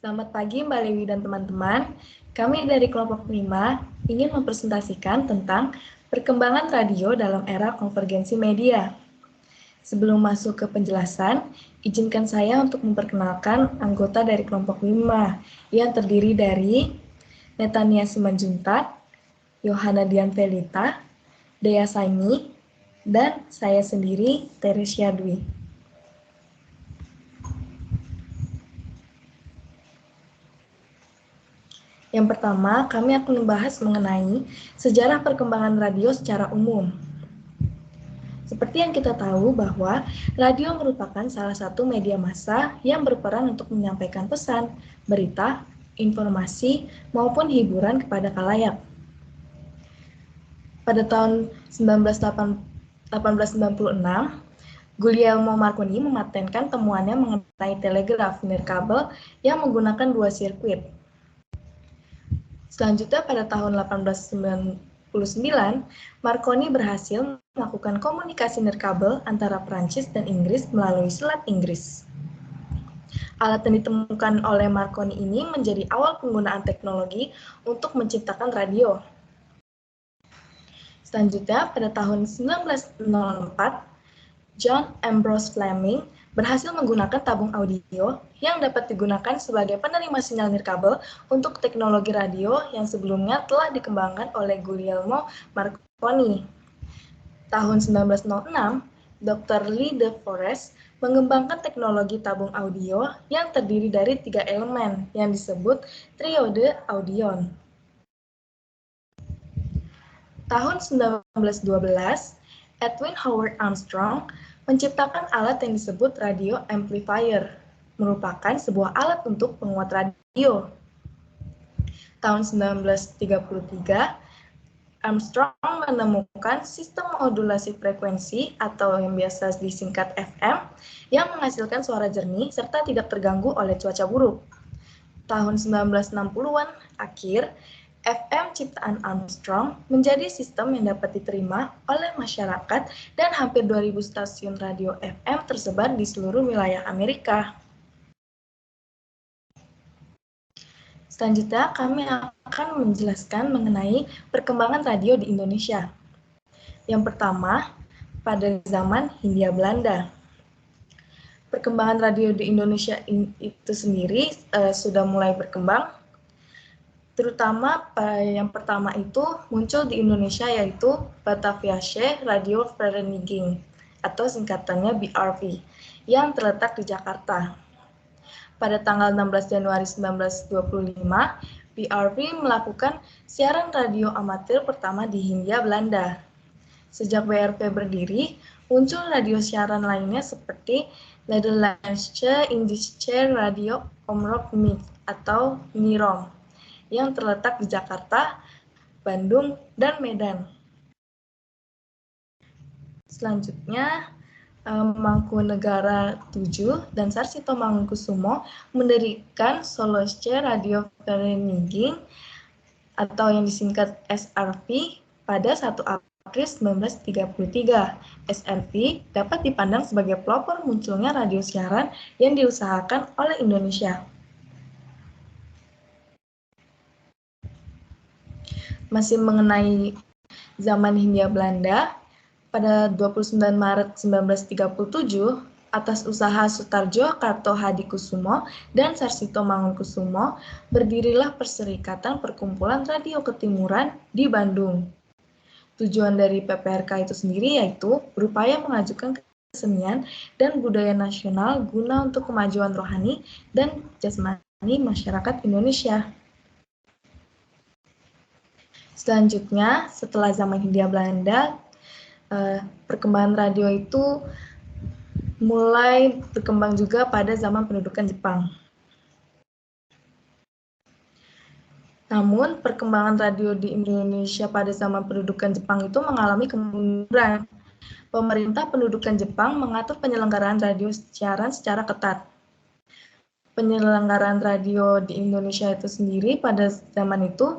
Selamat pagi Mbak Lewi dan teman-teman. Kami dari kelompok 5 ingin mempresentasikan tentang perkembangan radio dalam era konvergensi media. Sebelum masuk ke penjelasan, izinkan saya untuk memperkenalkan anggota dari kelompok 5 yang terdiri dari Netania Simanjuntak, Yohana Dian Felita, Dea Saini, dan saya sendiri, Teresia Dwi. Yang pertama, kami akan membahas mengenai sejarah perkembangan radio secara umum. Seperti yang kita tahu bahwa radio merupakan salah satu media massa yang berperan untuk menyampaikan pesan, berita, informasi, maupun hiburan kepada khalayak. Pada tahun 1896, Guglielmo Marconi mematenkan temuannya mengenai telegraf nirkabel yang menggunakan dua sirkuit. Selanjutnya pada tahun 1899, Marconi berhasil melakukan komunikasi nirkabel antara Prancis dan Inggris melalui Selat Inggris. Alat yang ditemukan oleh Marconi ini menjadi awal penggunaan teknologi untuk menciptakan radio. Selanjutnya pada tahun 1904, John Ambrose Fleming berhasil menggunakan tabung audio yang dapat digunakan sebagai penerima sinyal nirkabel untuk teknologi radio yang sebelumnya telah dikembangkan oleh Guglielmo Marconi. Tahun 1906, Dr. Lee De Forest mengembangkan teknologi tabung audio yang terdiri dari 3 elemen yang disebut triode audion. Tahun 1912, Edwin Howard Armstrong menciptakan alat yang disebut radio amplifier, merupakan sebuah alat untuk penguat radio. Tahun 1933, Armstrong menemukan sistem modulasi frekuensi atau yang biasa disingkat FM yang menghasilkan suara jernih serta tidak terganggu oleh cuaca buruk. Tahun 1960-an akhir, FM ciptaan Armstrong menjadi sistem yang dapat diterima oleh masyarakat dan hampir 2.000 stasiun radio FM tersebar di seluruh wilayah Amerika. Selanjutnya, kami akan menjelaskan mengenai perkembangan radio di Indonesia. Yang pertama, pada zaman Hindia Belanda. Perkembangan radio di Indonesia itu sendiri sudah mulai berkembang. Terutama yang pertama itu muncul di Indonesia yaitu Bataviasche Radio Vereniging atau singkatannya BRV yang terletak di Jakarta. Pada tanggal 16 Januari 1925, BRV melakukan siaran radio amatir pertama di Hindia Belanda. Sejak BRV berdiri, muncul radio siaran lainnya seperti Nederlandse Indische Radio Omroep Mid atau NIROM yang terletak di Jakarta, Bandung, dan Medan. Selanjutnya, Mangkunegara 7 dan Sarsito Mangunkusumo mendirikan Solosche Radio Vereniging atau yang disingkat SRV pada 1 April 1933. SRV dapat dipandang sebagai pelopor munculnya radio siaran yang diusahakan oleh Indonesia. Masih mengenai zaman Hindia Belanda, pada 29 Maret 1937, atas usaha Sutarjo Kartohadikusumo dan Sarsito Mangunkusumo, berdirilah Perserikatan Perkumpulan Radio Ketimuran di Bandung. Tujuan dari PPRK itu sendiri yaitu berupaya mengajukan kesenian dan budaya nasional guna untuk kemajuan rohani dan jasmani masyarakat Indonesia. Selanjutnya, setelah zaman Hindia Belanda, perkembangan radio itu mulai berkembang juga pada zaman pendudukan Jepang. Namun, perkembangan radio di Indonesia pada zaman pendudukan Jepang itu mengalami kemunduran. Pemerintah pendudukan Jepang mengatur penyelenggaraan radio siaran secara ketat. Penyelenggaraan radio di Indonesia itu sendiri pada zaman itu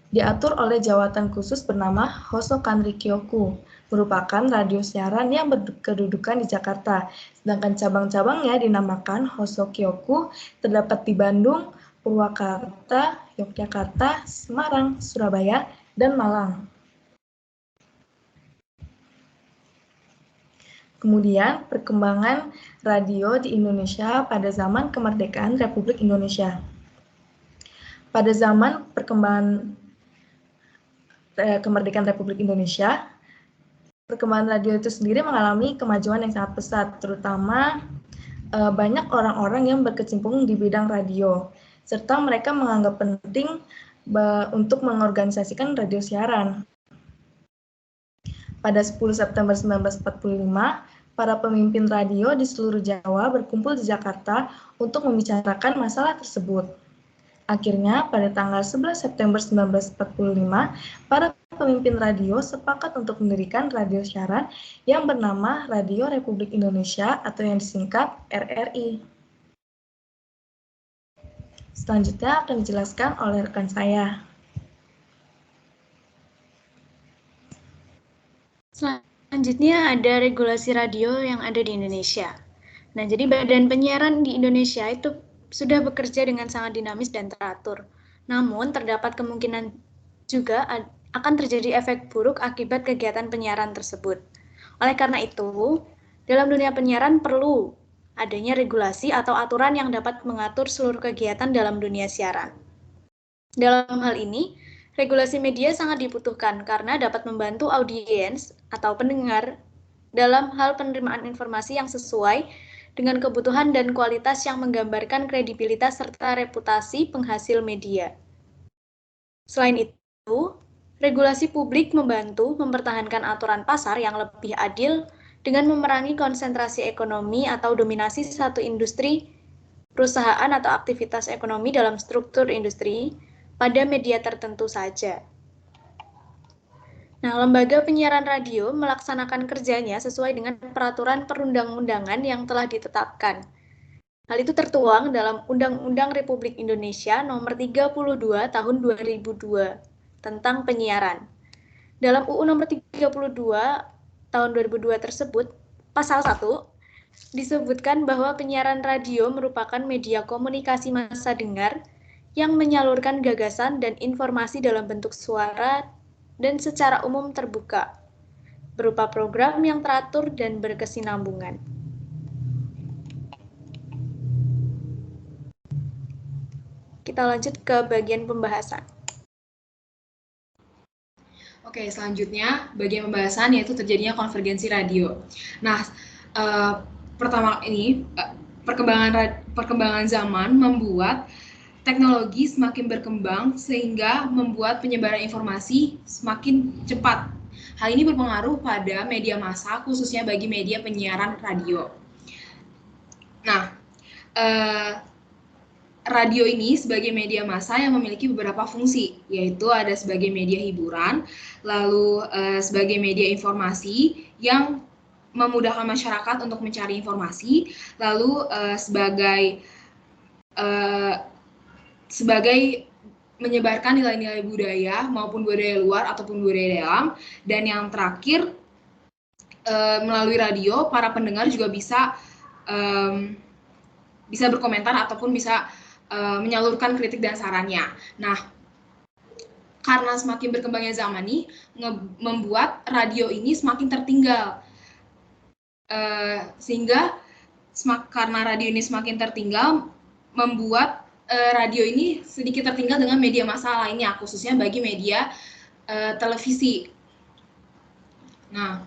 diatur oleh jawatan khusus bernama Hoso Kanri Kyoku, merupakan radio siaran yang berkedudukan di Jakarta, sedangkan cabang-cabangnya dinamakan Hoso Kyoku, terdapat di Bandung, Purwakarta, Yogyakarta, Semarang, Surabaya, dan Malang. Kemudian, perkembangan radio di Indonesia pada zaman kemerdekaan Republik Indonesia. Pada zaman perkembangan kemerdekaan Republik Indonesia, perkembangan radio itu sendiri mengalami kemajuan yang sangat pesat, terutama banyak orang-orang yang berkecimpung di bidang radio, serta mereka menganggap penting untuk mengorganisasikan radio siaran. Pada 10 September 1945, para pemimpin radio di seluruh Jawa berkumpul di Jakarta untuk membicarakan masalah tersebut. Akhirnya, pada tanggal 11 September 1945, para pemimpin radio sepakat untuk mendirikan radio siaran yang bernama Radio Republik Indonesia atau yang disingkat RRI. Selanjutnya akan dijelaskan oleh rekan saya. Selanjutnya ada regulasi radio yang ada di Indonesia. Nah, jadi badan penyiaran di Indonesia itu sudah bekerja dengan sangat dinamis dan teratur. Namun, terdapat kemungkinan juga akan terjadi efek buruk akibat kegiatan penyiaran tersebut. Oleh karena itu, dalam dunia penyiaran perlu adanya regulasi atau aturan yang dapat mengatur seluruh kegiatan dalam dunia siaran. Dalam hal ini, regulasi media sangat dibutuhkan karena dapat membantu audiens atau pendengar dalam hal penerimaan informasi yang sesuai dengan kebutuhan dan kualitas yang menggambarkan kredibilitas serta reputasi penghasil media. Selain itu, regulasi publik membantu mempertahankan aturan pasar yang lebih adil dengan memerangi konsentrasi ekonomi atau dominasi satu industri, perusahaan atau aktivitas ekonomi dalam struktur industri pada media tertentu saja. Nah, lembaga penyiaran radio melaksanakan kerjanya sesuai dengan peraturan perundang-undangan yang telah ditetapkan. Hal itu tertuang dalam Undang-Undang Republik Indonesia Nomor 32 Tahun 2002 tentang penyiaran. Dalam UU Nomor 32 Tahun 2002 tersebut, Pasal 1 disebutkan bahwa penyiaran radio merupakan media komunikasi massa dengar yang menyalurkan gagasan dan informasi dalam bentuk suara dan secara umum terbuka, berupa program yang teratur dan berkesinambungan. Kita lanjut ke bagian pembahasan. Oke, selanjutnya bagian pembahasan yaitu terjadinya konvergensi radio. Nah, pertama ini perkembangan zaman membuat teknologi semakin berkembang sehingga membuat penyebaran informasi semakin cepat. Hal ini berpengaruh pada media massa, khususnya bagi media penyiaran radio. Nah, radio ini sebagai media massa yang memiliki beberapa fungsi, yaitu ada sebagai media hiburan, lalu sebagai media informasi yang memudahkan masyarakat untuk mencari informasi, lalu sebagai menyebarkan nilai-nilai budaya maupun budaya luar ataupun budaya dalam, dan yang terakhir melalui radio para pendengar juga bisa berkomentar ataupun bisa menyalurkan kritik dan sarannya. Nah, karena semakin berkembangnya zaman nih membuat radio ini semakin tertinggal, sehingga karena radio ini semakin tertinggal membuat radio ini sedikit tertinggal dengan media massa lainnya, khususnya bagi media televisi. Nah,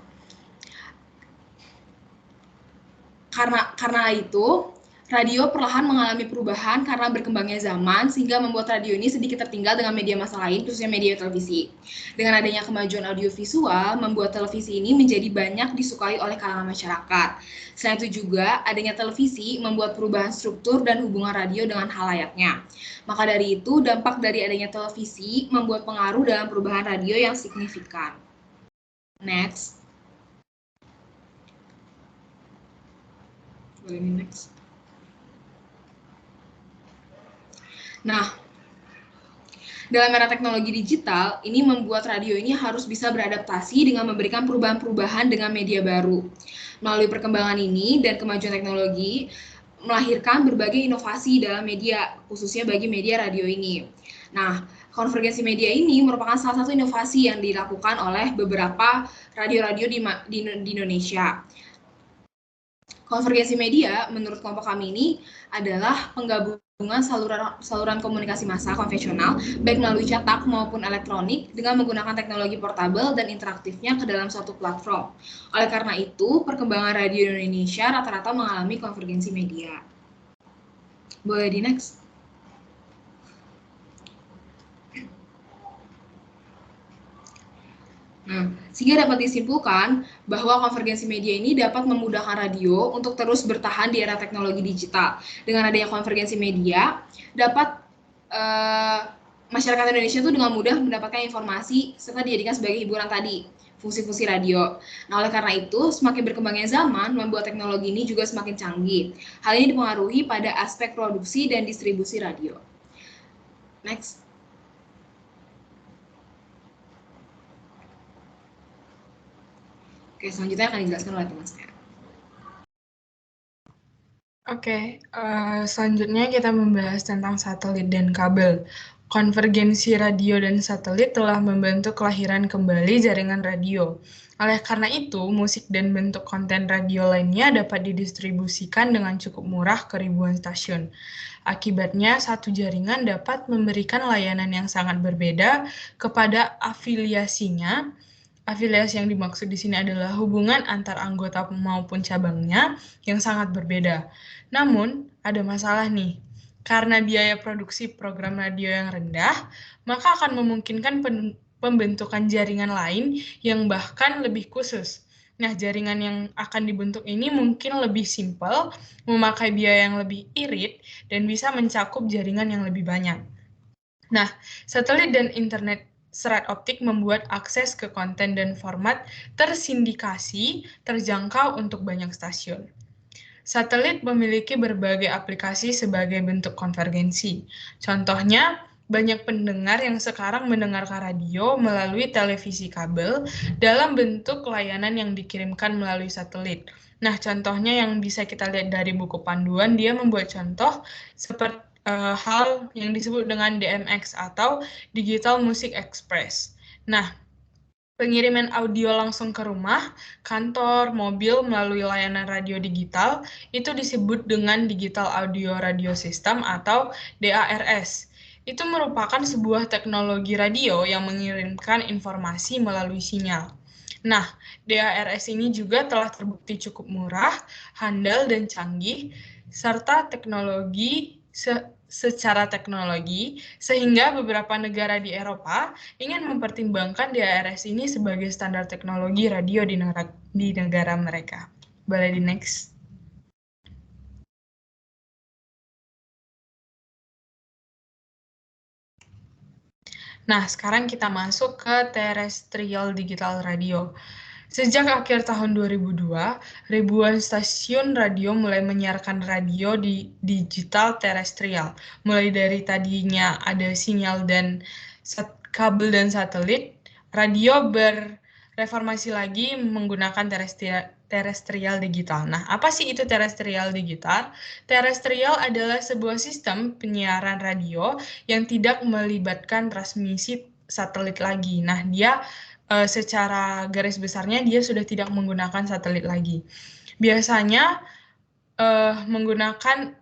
karena itu radio perlahan mengalami perubahan karena berkembangnya zaman, sehingga membuat radio ini sedikit tertinggal dengan media massa lain, khususnya media televisi. Dengan adanya kemajuan audiovisual, membuat televisi ini menjadi banyak disukai oleh kalangan masyarakat. Selain itu juga, adanya televisi membuat perubahan struktur dan hubungan radio dengan khalayaknya. Maka dari itu, dampak dari adanya televisi membuat pengaruh dalam perubahan radio yang signifikan. Next. Boleh next. Nah, dalam era teknologi digital, ini membuat radio ini harus bisa beradaptasi dengan memberikan perubahan-perubahan dengan media baru. Melalui perkembangan ini dan kemajuan teknologi, melahirkan berbagai inovasi dalam media, khususnya bagi media radio ini. Nah, konvergensi media ini merupakan salah satu inovasi yang dilakukan oleh beberapa radio-radio di Indonesia. Konvergensi media menurut kelompok kami ini adalah penggabungan saluran komunikasi massa konvensional baik melalui cetak maupun elektronik dengan menggunakan teknologi portabel dan interaktifnya ke dalam suatu platform. Oleh karena itu, perkembangan radio Indonesia rata-rata mengalami konvergensi media. Boleh di next. Nah, sehingga dapat disimpulkan bahwa konvergensi media ini dapat memudahkan radio untuk terus bertahan di era teknologi digital. Dengan adanya konvergensi media, dapat masyarakat Indonesia itu dengan mudah mendapatkan informasi serta dijadikan sebagai hiburan tadi, fungsi-fungsi radio. Nah, oleh karena itu, semakin berkembangnya zaman membuat teknologi ini juga semakin canggih. Hal ini dipengaruhi pada aspek produksi dan distribusi radio. Next. Oke, selanjutnya akan dijelaskan oleh teman saya. Oke, selanjutnya kita membahas tentang satelit dan kabel. Konvergensi radio dan satelit telah membantu kelahiran kembali jaringan radio. Oleh karena itu, musik dan bentuk konten radio lainnya dapat didistribusikan dengan cukup murah ke ribuan stasiun. Akibatnya, satu jaringan dapat memberikan layanan yang sangat berbeda kepada afiliasinya. Afiliasi yang dimaksud di sini adalah hubungan antar anggota maupun cabangnya yang sangat berbeda. Namun, ada masalah nih. Karena biaya produksi program radio yang rendah, maka akan memungkinkan pembentukan jaringan lain yang bahkan lebih khusus. Nah, jaringan yang akan dibentuk ini mungkin lebih simpel, memakai biaya yang lebih irit, dan bisa mencakup jaringan yang lebih banyak. Nah, satelit dan internet serat optik membuat akses ke konten dan format tersindikasi, terjangkau untuk banyak stasiun. Satelit memiliki berbagai aplikasi sebagai bentuk konvergensi. Contohnya, banyak pendengar yang sekarang mendengarkan radio melalui televisi kabel dalam bentuk layanan yang dikirimkan melalui satelit. Nah, contohnya yang bisa kita lihat dari buku panduan, dia membuat contoh seperti hal yang disebut dengan DMX atau Digital Music Express. Nah, pengiriman audio langsung ke rumah, kantor, mobil melalui layanan radio digital itu disebut dengan Digital Audio Radio System atau DARS. Itu merupakan sebuah teknologi radio yang mengirimkan informasi melalui sinyal. Nah, DARS ini juga telah terbukti cukup murah, handal, dan canggih, serta secara teknologi, sehingga beberapa negara di Eropa ingin mempertimbangkan DARS ini sebagai standar teknologi radio di negara mereka. Boleh di next. Nah, sekarang kita masuk ke terrestrial digital radio. Sejak akhir tahun 2002, ribuan stasiun radio mulai menyiarkan radio di digital terestrial. Mulai dari tadinya ada sinyal dan kabel dan satelit, radio bereformasi lagi menggunakan terestrial digital. Nah, apa sih itu terestrial digital? Terestrial adalah sebuah sistem penyiaran radio yang tidak melibatkan transmisi satelit lagi. Nah, dia secara garis besarnya dia sudah tidak menggunakan satelit lagi. Biasanya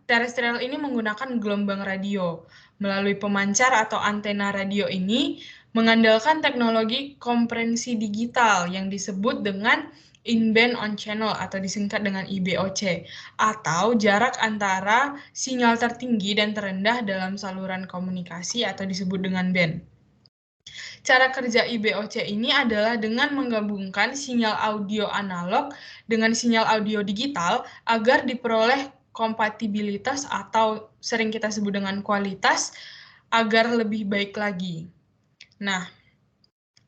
terestrial ini menggunakan gelombang radio. Melalui pemancar atau antena radio ini mengandalkan teknologi kompresi digital yang disebut dengan in-band on channel atau disingkat dengan IBOC, atau jarak antara sinyal tertinggi dan terendah dalam saluran komunikasi atau disebut dengan band. Cara kerja IBOC ini adalah dengan menggabungkan sinyal audio analog dengan sinyal audio digital agar diperoleh kompatibilitas atau sering kita sebut dengan kualitas agar lebih baik lagi. Nah,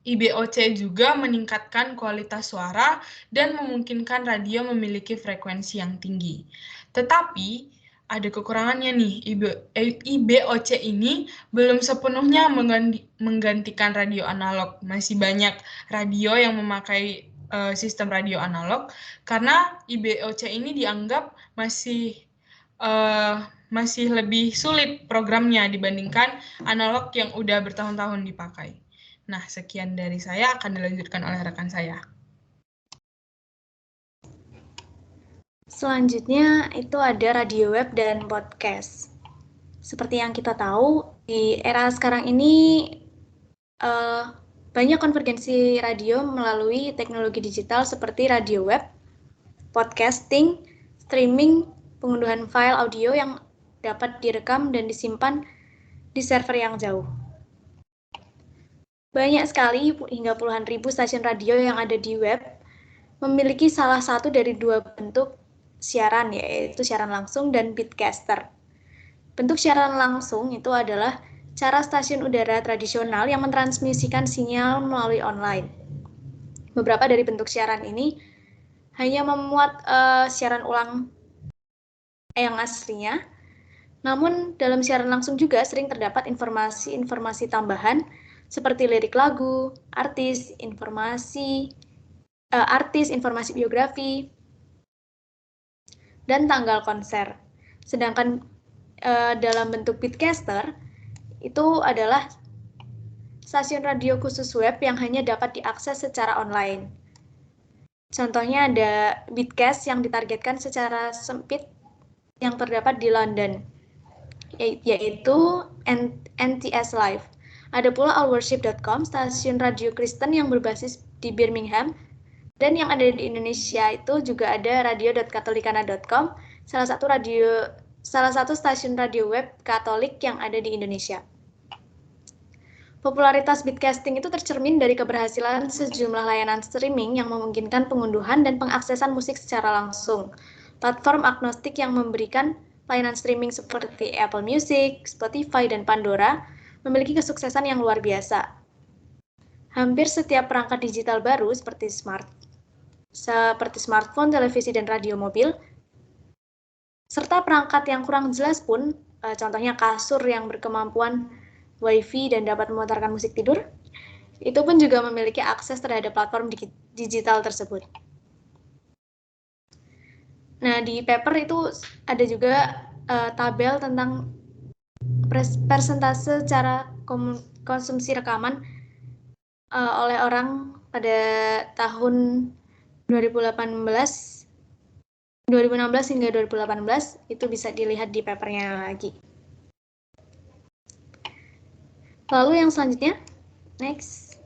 IBOC juga meningkatkan kualitas suara dan memungkinkan radio memiliki frekuensi yang tinggi. Tetapi, ada kekurangannya nih, IBOC ini belum sepenuhnya menggantikan radio analog. Masih banyak radio yang memakai sistem radio analog, karena IBOC ini dianggap masih masih lebih sulit programnya dibandingkan analog yang udah bertahun-tahun dipakai. Nah, sekian dari saya, akan dilanjutkan oleh rekan saya. Selanjutnya itu ada radio web dan podcast. Seperti yang kita tahu, di era sekarang ini banyak konvergensi radio melalui teknologi digital seperti radio web, podcasting, streaming, pengunduhan file audio yang dapat direkam dan disimpan di server yang jauh. Banyak sekali hingga puluhan ribu stasiun radio yang ada di web memiliki salah satu dari dua bentuk siaran, yaitu siaran langsung dan beatcaster. Bentuk siaran langsung itu adalah cara stasiun udara tradisional yang mentransmisikan sinyal melalui online. Beberapa dari bentuk siaran ini hanya memuat siaran ulang yang aslinya, namun dalam siaran langsung juga sering terdapat informasi-informasi tambahan seperti lirik lagu, artis, informasi biografi, dan tanggal konser. Sedangkan dalam bentuk beatcaster itu adalah stasiun radio khusus web yang hanya dapat diakses secara online. Contohnya ada Beatcast yang ditargetkan secara sempit yang terdapat di London, yaitu NTS Live. Ada pula allworship.com, stasiun radio Kristen yang berbasis di Birmingham, dan yang ada di Indonesia itu juga ada radio.katolikana.com, salah satu stasiun radio web Katolik yang ada di Indonesia. Popularitas beatcasting itu tercermin dari keberhasilan sejumlah layanan streaming yang memungkinkan pengunduhan dan pengaksesan musik secara langsung. Platform agnostik yang memberikan layanan streaming seperti Apple Music, Spotify, dan Pandora memiliki kesuksesan yang luar biasa. Hampir setiap perangkat digital baru seperti smartphone, televisi, dan radio mobil, serta perangkat yang kurang jelas pun, contohnya kasur yang berkemampuan Wi-Fi dan dapat memutarkan musik tidur, itu pun juga memiliki akses terhadap platform digital tersebut. Nah, di paper itu ada juga tabel tentang persentase cara konsumsi rekaman oleh orang pada tahun 2016 hingga 2018, itu bisa dilihat di papernya lagi. Lalu yang selanjutnya, next.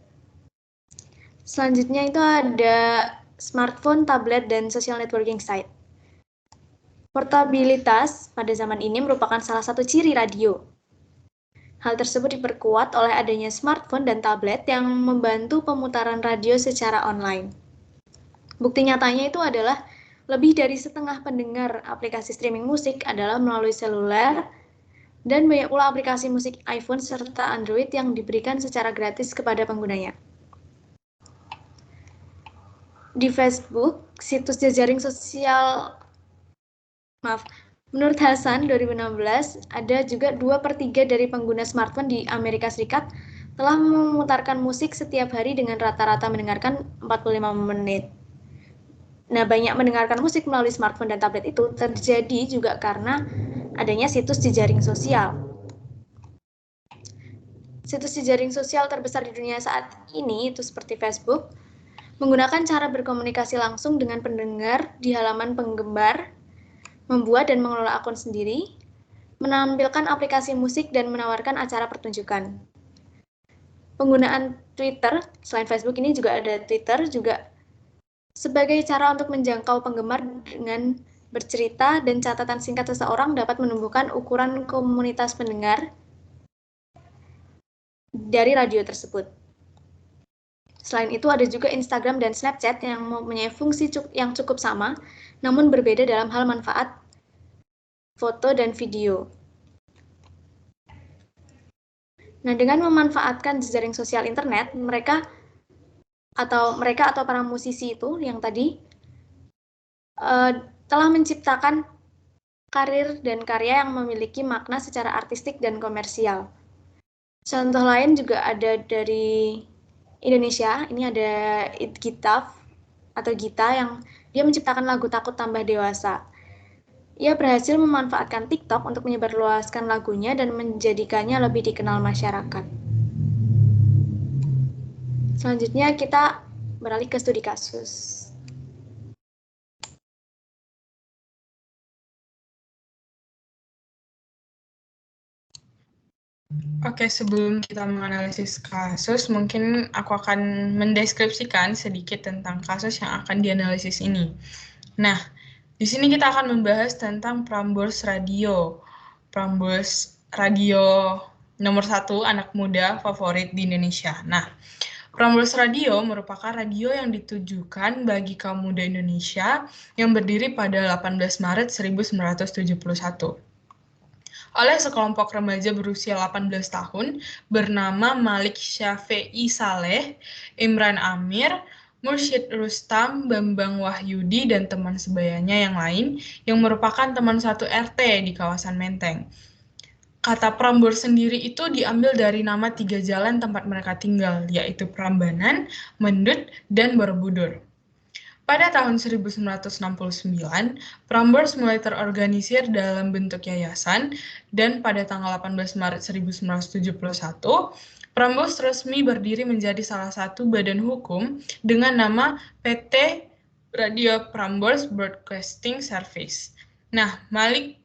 Selanjutnya itu ada smartphone, tablet, dan social networking site. Portabilitas pada zaman ini merupakan salah satu ciri radio. Hal tersebut diperkuat oleh adanya smartphone dan tablet yang membantu pemutaran radio secara online. Bukti nyatanya itu adalah lebih dari setengah pendengar aplikasi streaming musik adalah melalui seluler, dan banyak pula aplikasi musik iPhone serta Android yang diberikan secara gratis kepada penggunanya. Di Facebook, situs jejaring sosial, menurut Hasan 2016, ada juga 2/3 dari pengguna smartphone di Amerika Serikat telah memutarkan musik setiap hari dengan rata-rata mendengarkan 45 menit. Nah, banyak mendengarkan musik melalui smartphone dan tablet itu terjadi juga karena adanya situs jejaring sosial. Situs jejaring sosial terbesar di dunia saat ini itu seperti Facebook, menggunakan cara berkomunikasi langsung dengan pendengar di halaman penggemar, membuat dan mengelola akun sendiri, menampilkan aplikasi musik, dan menawarkan acara pertunjukan. Penggunaan Twitter, selain Facebook ini juga ada Twitter, juga sebagai cara untuk menjangkau penggemar dengan bercerita dan catatan singkat seseorang dapat menumbuhkan ukuran komunitas pendengar dari radio tersebut. Selain itu ada juga Instagram dan Snapchat yang mempunyai fungsi yang cukup sama, namun berbeda dalam hal manfaat foto dan video. Nah, dengan memanfaatkan jejaring sosial internet, mereka atau para musisi itu yang tadi telah menciptakan karir dan karya yang memiliki makna secara artistik dan komersial. Contoh lain juga ada dari Indonesia, ini ada Gita yang dia menciptakan lagu Takut Tambah Dewasa. Ia berhasil memanfaatkan TikTok untuk menyebarluaskan lagunya dan menjadikannya lebih dikenal masyarakat. Selanjutnya kita beralih ke studi kasus. Oke, sebelum kita menganalisis kasus, mungkin aku akan mendeskripsikan sedikit tentang kasus yang akan dianalisis ini. Nah, di sini kita akan membahas tentang Prambors Radio. Prambors Radio nomor 1 anak muda favorit di Indonesia. Nah, Prambors Radio merupakan radio yang ditujukan bagi kaum muda Indonesia yang berdiri pada 18 Maret 1971. Oleh sekelompok remaja berusia 18 tahun bernama Malik Syafi'i Saleh, Imran Amir, Mursyid Rustam, Bambang Wahyudi, dan teman sebayanya yang lain yang merupakan teman satu RT di kawasan Menteng. Kata Prambors sendiri itu diambil dari nama 3 jalan tempat mereka tinggal, yaitu Prambanan, Mendut, dan Borobudur. Pada tahun 1969, Prambors mulai terorganisir dalam bentuk yayasan, dan pada tanggal 18 Maret 1971, Prambors resmi berdiri menjadi salah satu badan hukum dengan nama PT Radio Prambors Broadcasting Service. Nah, Malik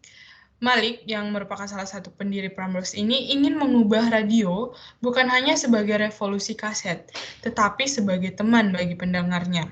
yang merupakan salah satu pendiri Prambors ini ingin mengubah radio bukan hanya sebagai revolusi kaset, tetapi sebagai teman bagi pendengarnya.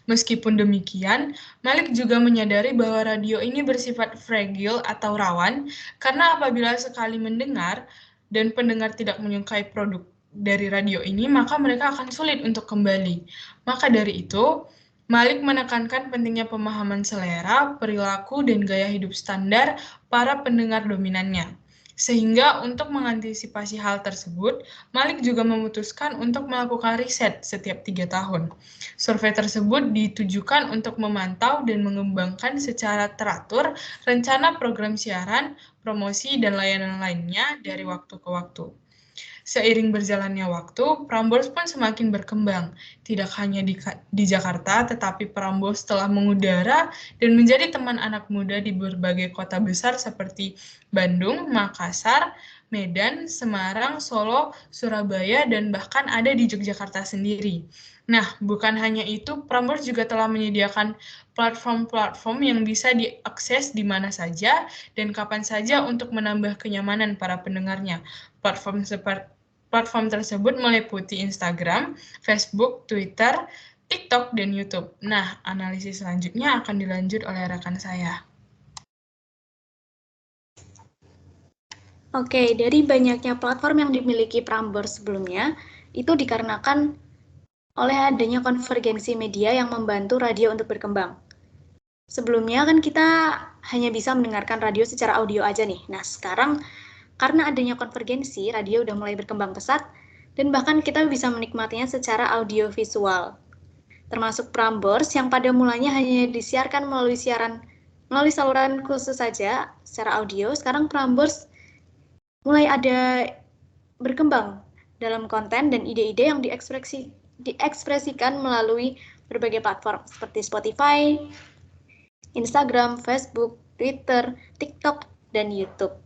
Meskipun demikian, Malik juga menyadari bahwa radio ini bersifat fragile atau rawan karena apabila sekali mendengar dan pendengar tidak menyukai produk dari radio ini, maka mereka akan sulit untuk kembali. Maka dari itu, Malik menekankan pentingnya pemahaman selera, perilaku, dan gaya hidup standar para pendengar dominannya. Sehingga untuk mengantisipasi hal tersebut, Malik juga memutuskan untuk melakukan riset setiap 3 tahun. Survei tersebut ditujukan untuk memantau dan mengembangkan secara teratur rencana program siaran, promosi, dan layanan lainnya dari waktu ke waktu. Seiring berjalannya waktu, Prambors pun semakin berkembang, tidak hanya di Jakarta, tetapi Prambors telah mengudara dan menjadi teman anak muda di berbagai kota besar seperti Bandung, Makassar, Medan, Semarang, Solo, Surabaya, dan bahkan ada di Yogyakarta sendiri. Nah, bukan hanya itu, Prambors juga telah menyediakan platform-platform yang bisa diakses di mana saja dan kapan saja untuk menambah kenyamanan para pendengarnya. Platform tersebut meliputi Instagram, Facebook, Twitter, TikTok, dan YouTube. Nah, analisis selanjutnya akan dilanjut oleh rekan saya. Oke, dari banyaknya platform yang dimiliki Prambors sebelumnya, itu dikarenakan oleh adanya konvergensi media yang membantu radio untuk berkembang. Sebelumnya kan kita hanya bisa mendengarkan radio secara audio aja nih. Nah, sekarang karena adanya konvergensi, radio udah mulai berkembang pesat, dan bahkan kita bisa menikmatinya secara audio visual. Termasuk Prambors yang pada mulanya hanya disiarkan melalui saluran khusus saja secara audio, sekarang Prambors mulai ada berkembang dalam konten dan ide-ide yang diekspresikan melalui berbagai platform seperti Spotify, Instagram, Facebook, Twitter, TikTok, dan YouTube.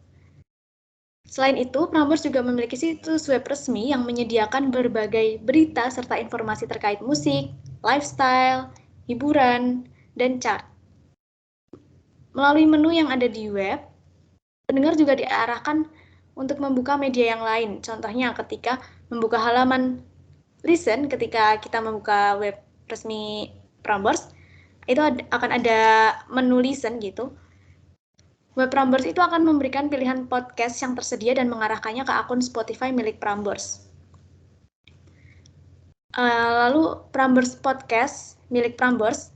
Selain itu, Prambors juga memiliki situs web resmi yang menyediakan berbagai berita serta informasi terkait musik, lifestyle, hiburan, dan chart. Melalui menu yang ada di web, pendengar juga diarahkan untuk membuka media yang lain. Contohnya ketika membuka halaman listen, ketika kita membuka web resmi Prambors, itu akan ada menu listen gitu. Web Prambors itu akan memberikan pilihan podcast yang tersedia dan mengarahkannya ke akun Spotify milik Prambors. Lalu Prambors Podcast milik Prambors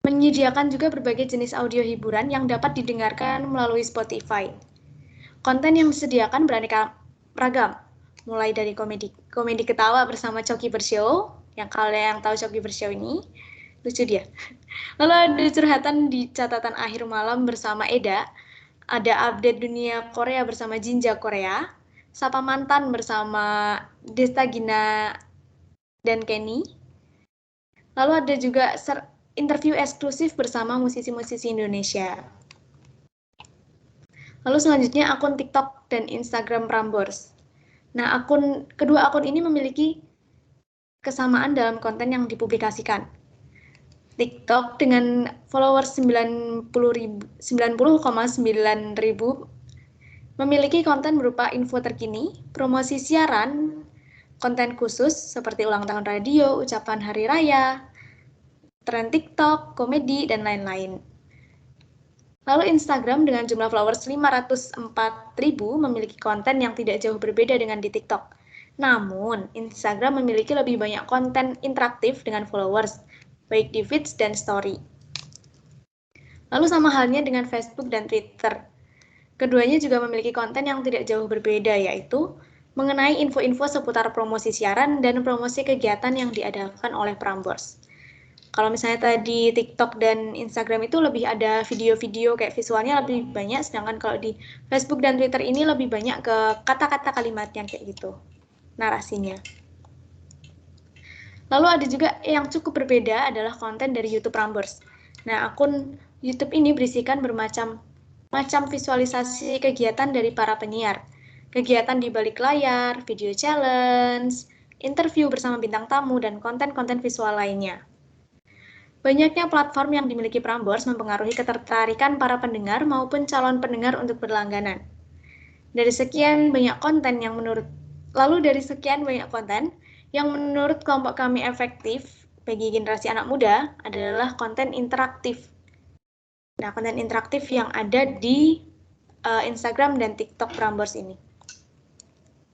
menyediakan juga berbagai jenis audio hiburan yang dapat didengarkan melalui Spotify. Konten yang disediakan beraneka ragam, mulai dari komedi ketawa bersama Coki Bershow, yang kalian tahu Coki Bershow ini, lucu dia. Lalu ada curhatan di catatan akhir malam bersama Eda, ada update dunia Korea bersama Jinja Korea, Sapa Mantan bersama Desta Gina dan Kenny. Lalu ada juga interview eksklusif bersama musisi-musisi Indonesia. Lalu selanjutnya akun TikTok dan Instagram Prambors. Nah, kedua akun ini memiliki kesamaan dalam konten yang dipublikasikan. TikTok dengan followers 90,9 ribu memiliki konten berupa info terkini, promosi siaran, konten khusus seperti ulang tahun radio, ucapan hari raya, tren TikTok, komedi, dan lain-lain. Lalu Instagram dengan jumlah followers 504.000 memiliki konten yang tidak jauh berbeda dengan di TikTok. Namun, Instagram memiliki lebih banyak konten interaktif dengan followers, baik di feeds dan story. Lalu sama halnya dengan Facebook dan Twitter. Keduanya juga memiliki konten yang tidak jauh berbeda, yaitu mengenai info-info seputar promosi siaran dan promosi kegiatan yang diadakan oleh Prambors. Kalau misalnya tadi TikTok dan Instagram itu lebih ada video-video kayak visualnya lebih banyak, sedangkan kalau di Facebook dan Twitter ini lebih banyak ke kata-kata kalimat yang kayak gitu, narasinya. Lalu ada juga yang cukup berbeda adalah konten dari YouTube Prambors. Nah, akun YouTube ini berisikan bermacam visualisasi kegiatan dari para penyiar. Kegiatan di balik layar, video challenge, interview bersama bintang tamu, dan konten-konten visual lainnya. Banyaknya platform yang dimiliki Prambors mempengaruhi ketertarikan para pendengar maupun calon pendengar untuk berlangganan. Dari sekian banyak konten yang menurut kelompok kami efektif bagi generasi anak muda adalah konten interaktif. Nah, konten interaktif yang ada di Instagram dan TikTok Prambors ini.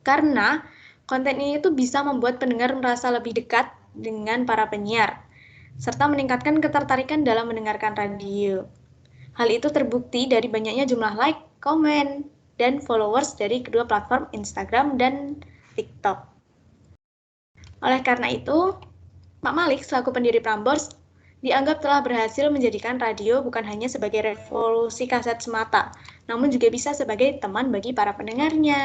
Karena konten ini tuh bisa membuat pendengar merasa lebih dekat dengan para penyiar, serta meningkatkan ketertarikan dalam mendengarkan radio. Hal itu terbukti dari banyaknya jumlah like, komen, dan followers dari kedua platform Instagram dan TikTok. Oleh karena itu, Pak Malik selaku pendiri Prambors dianggap telah berhasil menjadikan radio bukan hanya sebagai revolusi kaset semata, namun juga bisa sebagai teman bagi para pendengarnya.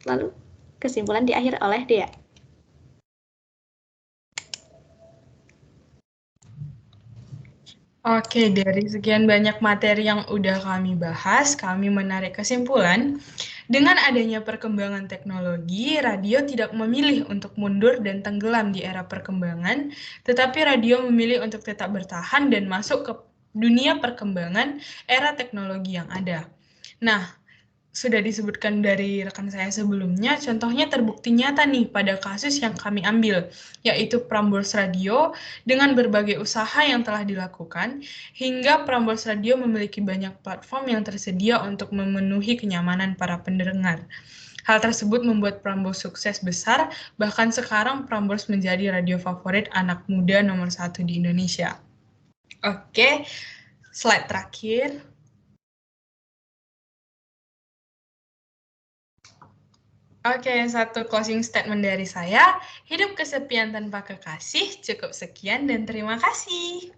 Lalu, kesimpulan di akhir oleh Dea. Oke, dari sekian banyak materi yang udah kami bahas, kami menarik kesimpulan, dengan adanya perkembangan teknologi, radio tidak memilih untuk mundur dan tenggelam di era perkembangan, tetapi radio memilih untuk tetap bertahan dan masuk ke dunia perkembangan era teknologi yang ada. Nah, sudah disebutkan dari rekan saya sebelumnya, contohnya terbukti nyata nih pada kasus yang kami ambil, yaitu Prambors Radio dengan berbagai usaha yang telah dilakukan, hingga Prambors Radio memiliki banyak platform yang tersedia untuk memenuhi kenyamanan para pendengar. Hal tersebut membuat Prambors sukses besar, bahkan sekarang Prambors menjadi radio favorit anak muda nomor 1 di Indonesia. Oke, slide terakhir. Oke, satu closing statement dari saya. Hidup kesepian tanpa kekasih. Cukup sekian dan terima kasih.